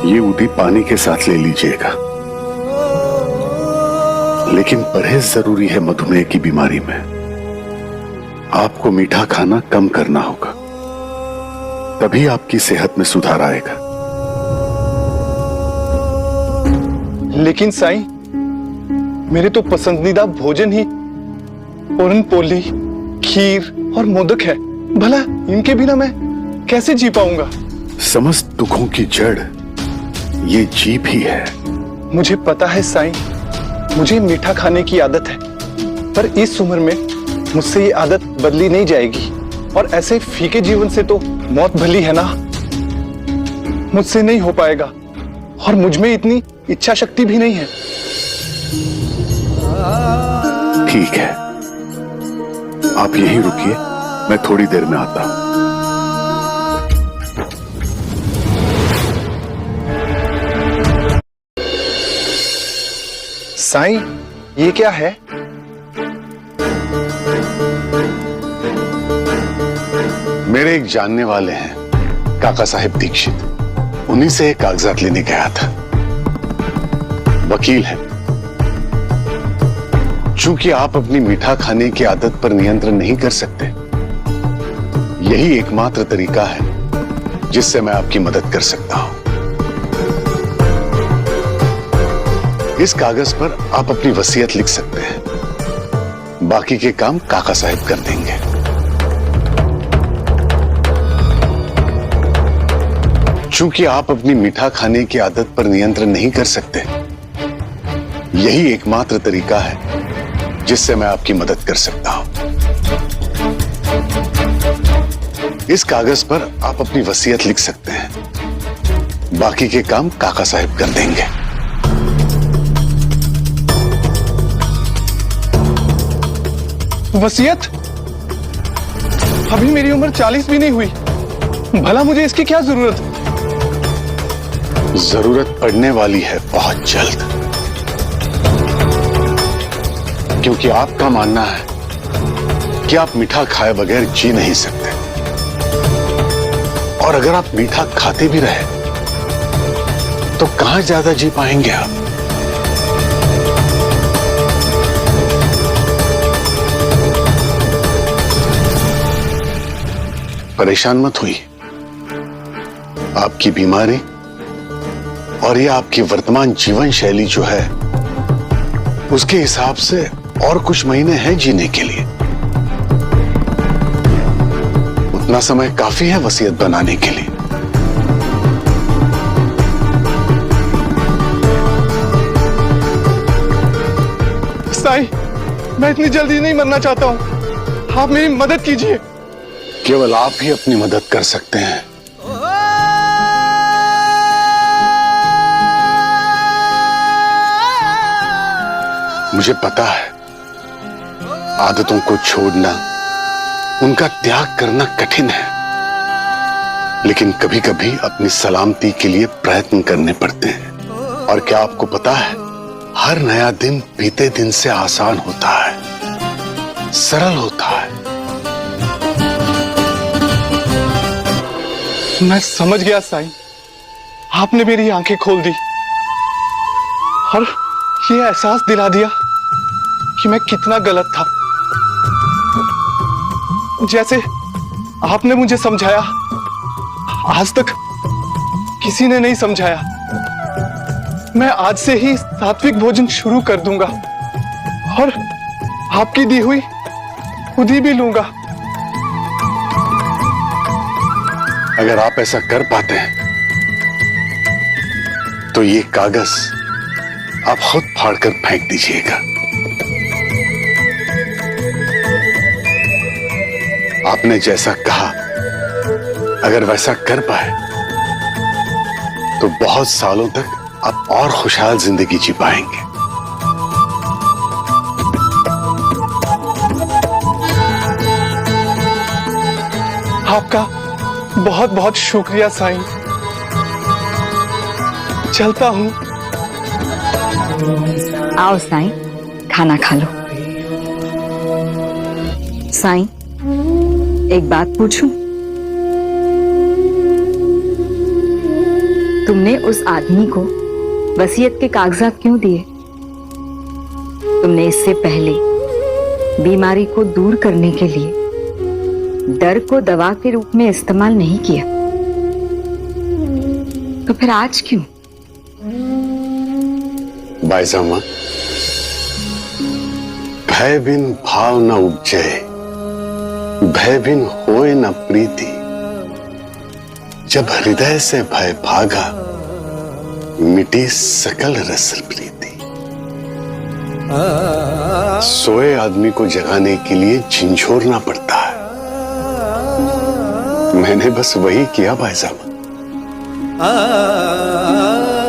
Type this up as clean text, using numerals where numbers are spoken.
ये उदी पानी के साथ ले लीजिएगा, लेकिन परहेज जरूरी है। मधुमेह की बीमारी में आपको मीठा खाना कम करना होगा, तभी आपकी सेहत में सुधार आएगा। लेकिन साईं, मेरे तो पसंदीदा भोजन ही पूरन पोली, खीर और मोदक है। भला इनके बिना मैं कैसे जी पाऊंगा? समस्त दुखों की जड़ ये जीभ ही है। मुझे पता है साईं, मुझे मीठा खाने की आदत है, पर इस उम्र में मुझसे ये आदत बदली नहीं जाएगी। और ऐसे फीके जीवन से तो मौत भली है ना। मुझसे नहीं हो पाएगा, और मुझ में इतनी इच्छा शक्ति भी नहीं है। ठीक है, आप यहीं रुकिए, मैं थोड़ी देर में आता हूं। साईं, ये क्या है? मेरे एक जानने वाले हैं, काका साहेब दीक्षित, उन्हीं से कागजात लेने गया था। वकील है। चूंकि आप अपनी मीठा खाने की आदत पर नियंत्रण नहीं कर सकते, यही एकमात्र तरीका है जिससे मैं आपकी मदद कर सकता हूं। इस कागज पर आप अपनी वसीयत लिख सकते हैं, बाकी के काम काका साहब कर देंगे। चूंकि आप अपनी मीठा खाने की आदत पर नियंत्रण नहीं कर सकते, यही एकमात्र तरीका है जिससे मैं आपकी मदद कर सकता हूं। इस कागज पर आप अपनी वसीयत लिख सकते हैं, बाकी के काम काका साहब कर देंगे। वसीयत? अभी मेरी उम्र 40 भी नहीं हुई, भला मुझे इसकी क्या जरूरत? जरूरत पड़ने वाली है बहुत जल्द, क्योंकि आपका मानना है कि आप मीठा खाए बगैर जी नहीं सकते, और अगर आप मीठा खाते भी रहे तो कहां ज्यादा जी पाएंगे आप। परेशान मत हुई, आपकी बीमारी और ये आपकी वर्तमान जीवन शैली जो है, उसके हिसाब से और कुछ महीने हैं जीने के लिए। उतना समय काफी है वसीयत बनाने के लिए। साईं, मैं इतनी जल्दी नहीं मरना चाहता हूं, आप मेरी मदद कीजिए। केवल आप ही अपनी मदद कर सकते हैं। मुझे पता है, आदतों को छोड़ना, उनका त्याग करना कठिन है, लेकिन कभी कभी अपनी सलामती के लिए प्रयत्न करने पड़ते हैं। और क्या आपको पता है, हर नया दिन बीते दिन से आसान होता है, सरल होता है। मैं समझ गया साईं, आपने मेरी आंखें खोल दी और ये एहसास दिला दिया कि मैं कितना गलत था। जैसे आपने मुझे समझाया, आज तक किसी ने नहीं समझाया। मैं आज से ही सात्विक भोजन शुरू कर दूंगा और आपकी दी हुई खुदी भी लूंगा। अगर आप ऐसा कर पाते हैं तो ये कागज आप खुद फाड़कर फेंक दीजिएगा। आपने जैसा कहा, अगर वैसा कर पाए तो बहुत सालों तक आप और खुशहाल जिंदगी जी पाएंगे। आपका बहुत बहुत शुक्रिया साईं। चलता हूं। आओ साईं, खाना खा लो। साईं, एक बात पूछूं? तुमने उस आदमी को वसीयत के कागजात क्यों दिए? तुमने इससे पहले बीमारी को दूर करने के लिए डर को दवा के रूप में इस्तेमाल नहीं किया, तो फिर आज क्यों? बायजामा, भय बिन भाव न उपजे, भय बिन होए न प्रीति। जब हृदय से भय भागा, मिटी सकल रसल प्रीति। सोए आदमी को जगाने के लिए झिंझोरना पड़ता है। मैंने बस वही किया बायजामा।